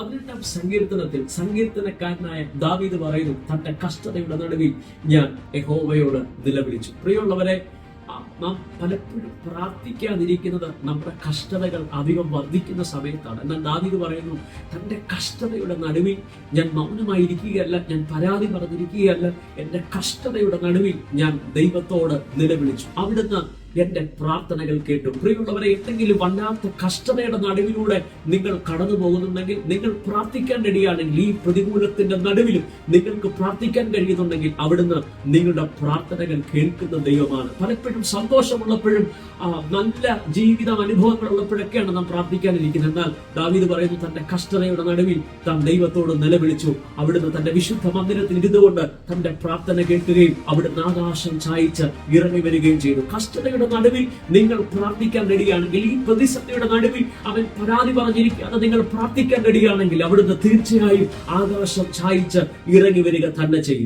18-ാം സങ്കീർത്തനത്തിൽ സങ്കീർത്തനക്കാരനായ ദാവീദ് പറയുന്നു, തന്റെ കഷ്ടതയുടെ നടുവിൽ ഞാൻ യഹോവയോട് നിലവിളിച്ചു. പ്രിയമുള്ളവരെ, നാം പലപ്പോഴും പ്രാർത്ഥിക്കാതിരിക്കുന്നത് നമ്മുടെ കഷ്ടതകൾ അധികം വർദ്ധിക്കുന്ന സമയത്താണ്. എന്നാൽ ദാവീദ് പറയുന്നു, തന്റെ കഷ്ടതയുടെ നടുവിൽ ഞാൻ മൗനമായിരിക്കുകയല്ല, ഞാൻ പരാതി പറഞ്ഞിരിക്കുകയല്ല, എന്റെ കഷ്ടതയുടെ നടുവിൽ ഞാൻ ദൈവത്തോട് നിലവിളിച്ചു. അവിടുന്ന് എന്റെ പ്രാർത്ഥനകൾ കേട്ടു. പ്രിയമുള്ളവരെ, എന്തെങ്കിലും വല്ലാത്ത കഷ്ടതയുടെ നടുവിലൂടെ നിങ്ങൾ കടന്നു പോകുന്നുണ്ടെങ്കിൽ, നിങ്ങൾ പ്രാർത്ഥിക്കാൻ റെഡിയാണെങ്കിൽ, ഈ പ്രതികൂലത്തിന്റെ നടുവിലും നിങ്ങൾക്ക് പ്രാർത്ഥിക്കാൻ കഴിയുന്നുണ്ടെങ്കിൽ, അവിടുന്ന് നിങ്ങളുടെ പ്രാർത്ഥനകൾ കേൾക്കുന്ന ദൈവമാണ്. പലപ്പോഴും സന്തോഷമുള്ളപ്പോഴും നല്ല ജീവിത അനുഭവങ്ങൾ ഉള്ളപ്പോഴൊക്കെയാണ് നാം പ്രാർത്ഥിക്കാനിരിക്കുന്നത്. എന്നാൽ ദാവീദ് പറയുന്നു, തന്റെ കഷ്ടതയുടെ നടുവിൽ താൻ ദൈവത്തോട് നിലവിളിച്ചു. അവിടുന്ന് തന്റെ വിശുദ്ധ മന്ദിരത്തിൽ ഇരുന്നുകൊണ്ട് തന്റെ പ്രാർത്ഥന കേൾക്കുകയും അവിടുന്ന് ആകാശം ചായിച്ച് ഇറങ്ങി വരികയും ചെയ്തു. കഷ്ടതയുടെ നടുവിൽ നിങ്ങൾ പ്രാർത്ഥിക്കാൻ റെഡിയാണെങ്കിൽ, ഈ പ്രതിസന്ധിയുടെ നടുവിൽ അവൻ പരാതി പറഞ്ഞിരിക്കാതെ നിങ്ങൾ പ്രാർത്ഥിക്കാൻ റെഡിയാണെങ്കിൽ, അവിടുന്ന് തീർച്ചയായും ആകാശം ചായിച്ച് ഇറങ്ങി വരിക തന്നെ ചെയ്യും.